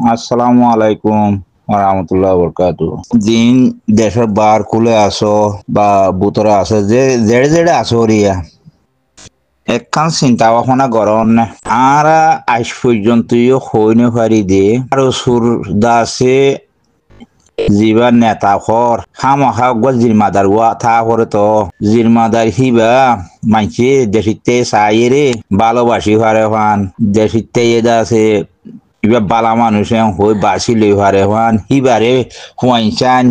আসসালামু আলাইকুম রাহমাতুল্লাহ বরকাতু। দিন দেশের বার খুলে আসো বা বুতরে আসো যে জেড়ে জেড়ে আসো রিয়া একখান চিন্তা ভাবনা গরম না আর আজ পর্যন্তও হইনে পারি দে আর সুর দাসে জিবা নেতা হর হামহা গল জিরমাদার ওয়া থা হরে তো জিরমাদার হিবা মাইছে দেশিতে সাইরে ভালোবাসি হারে হান দেশিতে এদাসে ইবা বালা মানুষ হই বাসি লই হারে হান হিবারে হুয়াইছান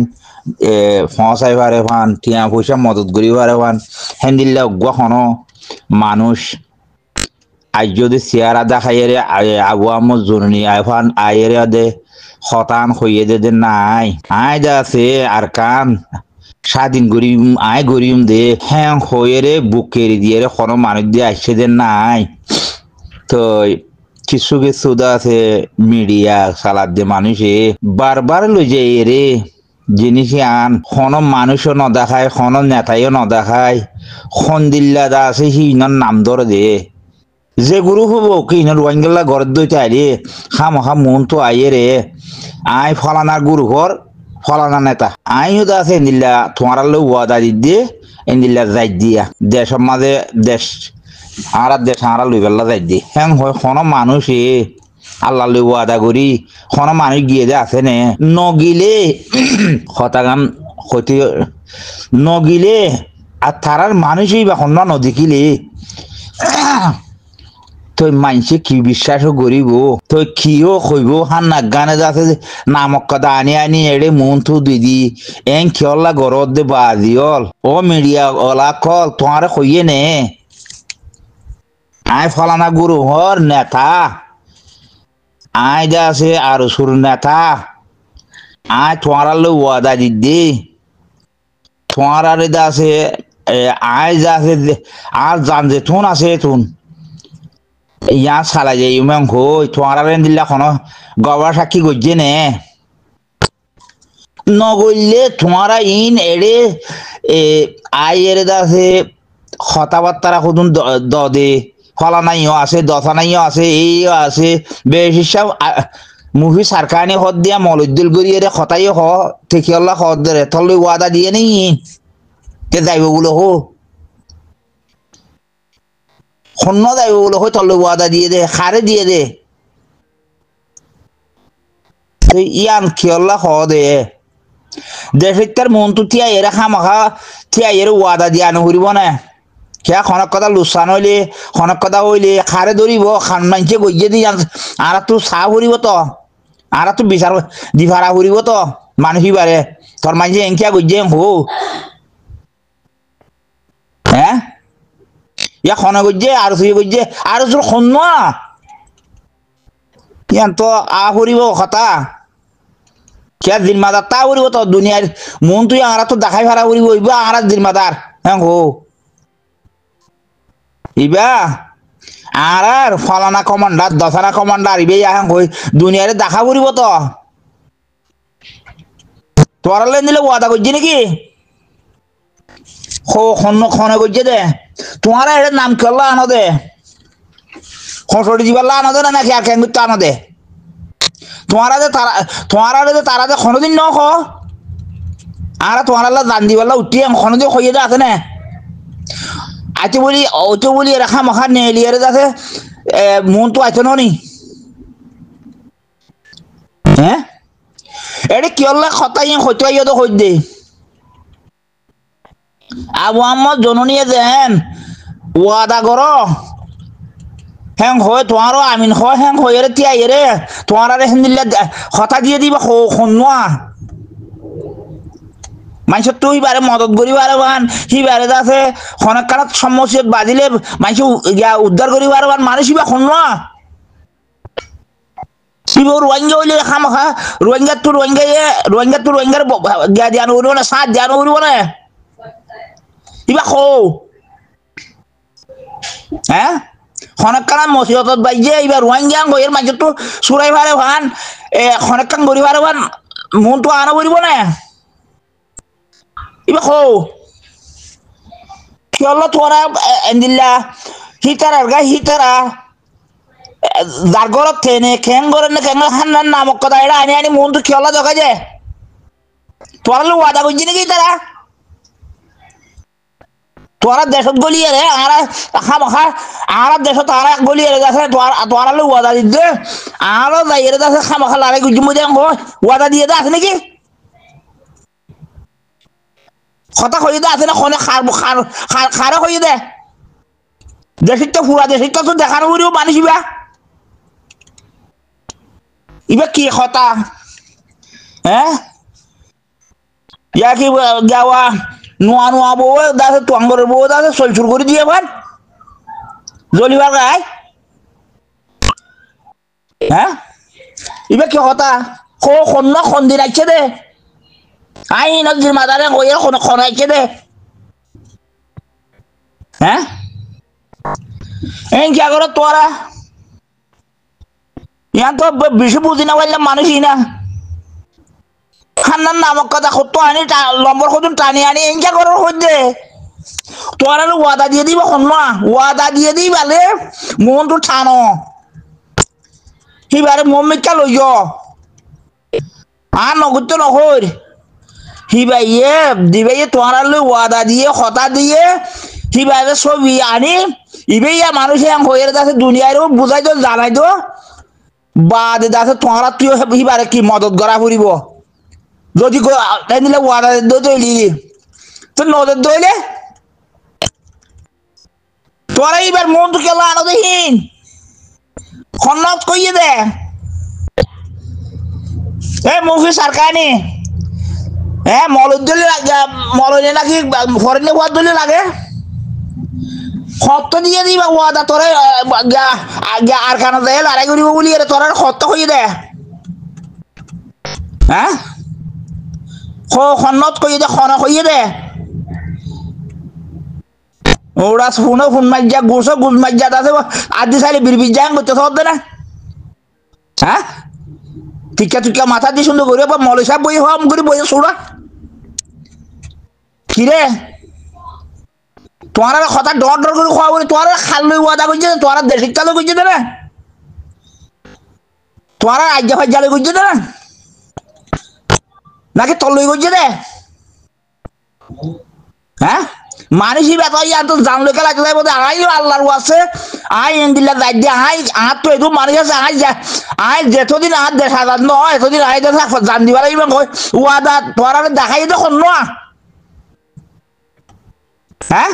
ফসাই হারে হান টিয়া পয়সা মদত করি হারে হান হেন্দিল্লা গখনো মানুষ আজ যদি চেয়ারা দেখাইরে আগুয়াম জননী আইফান আইরে দে হতান হইয়ে দে নাই আই আছে আর কান স্বাধীন গরিম আয় গরিম দে হ্যাঁ হয়ে রে বুক কেড়ে দিয়ে রে কোনো মানুষ দিয়ে আসছে যে নাই তো কিছু কিছু আছে মিডিয়া সালাদ দিয়ে মানুষে বারবার লই যায় রে জিনিস আন কোনো মানুষও ন দেখায় কোনো নেতাইও ন দেখায় সন্দিল্লা দা আছে সিনার নাম ধরে দে যে গুরু হব কিনা রোয়াঙ্গেলা ঘর দইতে আইরে খাম মন তো আইয়ে রে আই ফলানার গুরু ঘর ফলানা নেতা আইও তো আছে এন্দিল্লা তোমার ওয়াদা দিয়ে এন্দিল্লা যাই দিয়া দেশের মাঝে দেশ আর দেশ আর লই বেলা যাই দি হ্যাং হয় কোনো মানুষ আল্লাহ লই ওয়াদা করি কোনো মানুষ গিয়ে যে আছে নে নগিলে হতাগান হইতে নগিলে আর তারার মানুষই বা হন্যা নদেখিলে তুই মানসি কি বিশ্বাস করিব তুই কিও কইব হান না গানে যাতে নামক কথা আনি আনি এড়ে মন থু দিদি এন খেলা গরত দে বাজিল ও মিডিয়া ওলা কল তোমারে কইয়ে নে আই ফলানা গুরু হর নেতা আই দে আছে আর সুর নেতা আই তোমার ওয়াদা দিদি তোমার আরে দে আছে আই যা আছে আর জান যে তুন আছে তুন ইয়া সালা যে ইউমেন হই তোমার দিল্লা কোনো গবার সাক্ষী গজ্জে নে নগইলে তোমারা ইন এড়ে আই এরে আছে কথাবার্তা খুদুন দে ফলা নাইও আছে দশা নাইও আছে এইও আছে বেশ হিসাব মুভি সারকানি হদ দিয়া মলদ্দুল গড়িয়ে রে খতাইও হ ঠিকিয়াল্লা হদ দে থলে ওয়াদা দিয়ে নেই কে যাইব বলে হো খন্ন যাইব বলে হই থলে ওয়াদা দিয়ে দে খারে দিয়ে দে ইয়ান খেয়াল্লা হ দে দেশিতার মন তো থিয়া এরা খামাখা থিয়া এর ওয়াদা দিয়া নহরিব না কে খনক কথা লুসান হইলে খনক কথা হইলে খারে ধরিব খান মানছে গইয়ে দি আর তো চাহ হরিব তো আর তো বিচার দিভারা হরিব তো মানুষ বারে তোর মানছে এংকিয়া গইয়ে হো হ্যাঁ ইয়া খনে গইয়ে আর সুই গইয়ে আর সুর খন ইয়ান তো আ হরিব কথা কে জিম্মাদার তা হরিব তো দুনিয়ার মন তুই আর তো দেখাই ভাড়া হরিব ইবা আর জিম্মাদার হ্যাঁ হো ইবা আর ফলানা কমান্ডার দশানা কমান্ডার ইবে হ্যাঁ হই দুনিয়ারে দেখা হরিব তো তোরা লেন দিলে ওয়াদা করছি নাকি খনে করছে দে তোমার এর নাম করলা আনো দে খসড়ি দিবাল্লা আনো দে না নাকি আর কেন আনো দে তারা যে কোনোদিন ন আর তোমার জান দিবাল্লা উঠিয়ে কোনোদিন খইয়ে দে আছে না আইতে বলি ওইতো বলি রেখা মাখা নেলিয়ারে যাতে মন তো আইতো নি হ্যাঁ এটা কি হল্লা খতাই হইতো আইয়া তো হইত দে আবু আম্মদ জননীয়ে যেন ওয়াদা করো হ্যাং হয় তোমারও আমিন হয় হ্যাং হয়ে রে তিয়াই রে তোমার আর হেন দিল্লা হতা দিয়ে দিবা খনোয়া মানুষ তুই বারে মদত করি বারে বান সিবারে আছে অনেক কারণ সমস্যা বাজিলে মানুষ উদ্ধার করি বারে বান মানুষ বা খনোয়া শিব রোহিঙ্গা হইলে খামাখা রোহিঙ্গার গিয়া দিয়া উড়ব না সাত দিয়া উড়ব না ইবা খো হ্যাঁ অনেক কারণ মসিহতত বাইজে এবার রোহিঙ্গা এর মানুষ তো চুরাই ভারে ভান অনেক কান গরি ভারে ভান মন তো আনা বলিব না ইবা খো কি হলো তোরা এন্দিল্লা হিতারা যার ঘরত থেনে খেং করে না খেং হান্নার নামক কথা এটা আনি আনি মন তো খেলা দেখা যায় তোরা লো ওয়াদা করছি নাকি তারা তোরা দেশত গলিয়ে রে আর খামাখা আর দেশত আর গলিয়ে রে যাচ্ছে তোরা লো ওয়াদা দিতে আরো যাই রে যাচ্ছে খামাখা লাগাই গুজি মধ্যে ওয়াদা দিয়ে দে আছে নাকি কথা কই দে আছে না খনে খারে কই দে দেশিটা পুরা দেশিটা তো দেখানো করিও মানুষ ইবা কি কথা হ্যাঁ ইয়া কি যাওয়া নোয়া নোয়া বউ দাসে তোয়াঙ্গরের বউ দাসে চলচুর করে দিয়ে ভাই জ্বলিবার গায় হ্যাঁ ইবা কি কথা খন্ন খন্দি রাখছে দে আই নজির মাদারে কইয়ে খনাইছে দে হ্যাঁ এই কি আগর তোরা ইয়ান তো বেশি বুঝি না বললাম মানুষই না খান্নার নামক কথা কত আনি লম্বর কত টানি আনি এনকা করার হইতে তোরা ওয়াদা দিয়ে দিবা শোন ওয়াদা দিয়ে দিই বালে মনটো ঠানো সিবারে মন মিকা লই আর নগদ নহর সিবাইয়ে দিবাইয়ে তোরা ওয়াদা দিয়ে হতা দিয়ে সিবারে ছবি আনি ইবেইয়া মানুষ হয়ে আছে দুনিয়ার বুঝাই তো জানাই তো বাদে আছে তোরা তুই সিবারে কি মদত করা ফুরিব যদি দিলে ওয়াদা দইলি তো নদর দইলে তোরা এবার মন তো কেলা আনো দেখিন খন্নত কইয়ে দে এ মুফি সরকানি হ্যাঁ মলদ দলি মলনে নাকি ফরেনে ওয়াদ দলি লাগে খত্ত দিয়ে দিবা ওয়াদা তোরা আর কানা দেয় লড়াই করিব বলি তোরা খত্ত কইয়ে দে হ্যাঁ খন্নত কইয়ে দে খনা কইয়ে দে ওরা ফোনে ফোন মাইজা গুছো গুজ মাইজা আছে আদি সাইলে বিরবির যাং করতে থাকবে না হ্যাঁ টিকা টিকা মাথা দিয়ে সুন্দর করে মলে সাহেব বই হম করে বই ছোড়া কিরে তোমার কথা ডর ডর করে খাওয়া বলে তোমার খাল লই ওয়াদা করছে তোমার দেশিক চালু করছে না তোমার আজ্ঞা ফাজ্জা লই করছে না নাকি তল লই করছে রে হ্যাঁ মানুষই বেতা ইয়ার তো জানলো খেলা যাই বোধ আই আল্লাহর আছে আই এন্দিল্লা যাই দিয়ে আই আর তো এটু মানুষ আছে আই যেতদিন আর দেখা যান নয় এতদিন আই দেখা জান দিবার ইমান কই ওয়াদা তোরা দেখাই তো কোন না হ্যাঁ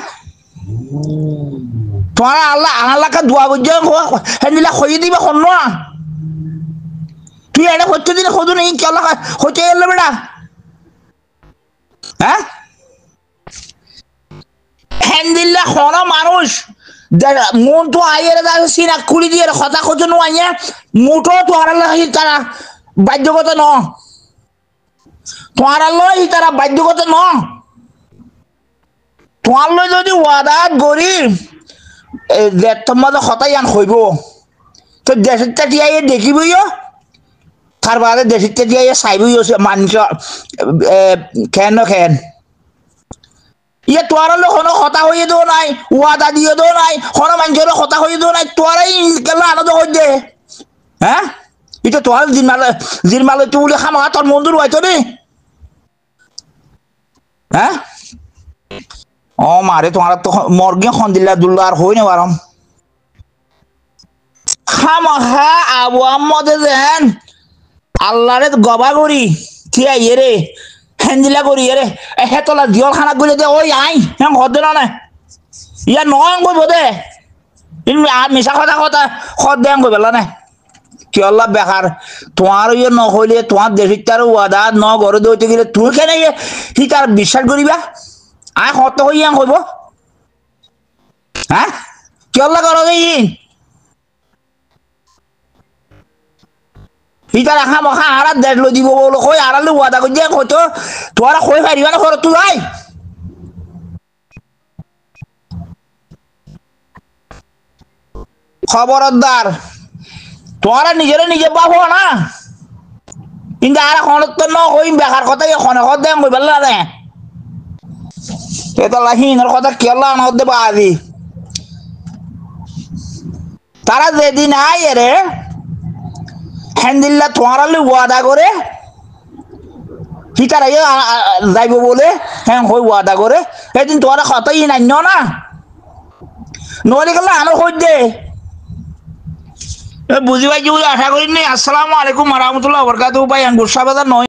তোরা আল্লাহ আল্লাহকে দোয়া বুঝে হেন্দিলা খই দিবা কোন না তুই এনে হচ্ছে দিন খোঁজো নেই কি আল্লাহ হচ্ছে এলে বেটা হ্যাঁ হেন্দিল্লা হনো মানুষ মন তো আইয়ের সিনা খুলি দিয়ে কথা খোঁজো নোয়াইয়া মুঠো তো আল্লাহ তারা বাধ্যগত ন তোমার আল্লাহ তারা বাধ্যগত ন তোমার যদি ওয়াদাত গরি তোমার হতাই আন হইব তো দেশের টিয়া দেখিবইও তার বাদে দেশের টিয়া চাইবইও মানুষ খেন খেন ইয়ে তোর কোনো হতা হয়ে দো নাই ওয়াদা দিয়ে দো নাই কোনো মানুষের হতা হয়ে দো নাই তোরাই কেন আনন্দ হয়ে হ্যাঁ এটা তোর জিরমাল তুলে খামা তোর মন্দির হয়তো নি হ্যাঁ ও মারে তোমার তো মর্গে খন্দিল্লা দুল্লা আর হই না পারম খামা আবু আম্মদে যেন আল্লাহরে গবা করি থিয়া ইয়ে রে হেন্দিলা করি রে হেতলা দিয়ল খানা গলে দে ওই আই হ্যাঁ হদে না ইয়া নয় কইব দে মিশা কথা কথা খদ দেন কইব না কি আল্লাহ বেকার তোমার ইয়ে নহইলে তোমার দেশিক তার ওয়াদা ন ঘরে দইতে গেলে তুই কেন সি তার বিশ্বাস করিবা আই হত হই আং কইব হ্যাঁ কি আল্লাহ করো দেই ইতার আখা মখা আড়া দেড় লো দিব বলো কই আড়ালে ওয়াদা করছে কইতো তোরা কই পারিবা না তুই আই খবরদার তোরা নিজের নিজে পাবো না কিন্তু আর খনত তো ন কই বেকার কথা খনে খত দেন কই বললা না এটা লাহিনের কথা কি আল্লাহ আনদ দেবা আজি তারা যেদিন আয় রে হ্যান্দিল্লা তোমার ওয়াদা করে হিতারা যাইব বলে হ্যাঁ হই ওয়াদা করে সেদিন তোমার কতই নাই না নহলে গেলে আমার হই দে বুঝি পাইছি বলে আশা করি নি। আসসালামু আলাইকুম রহমতুল্লাহ বরকাতুহু ভাই, গোসা বাজার নয়।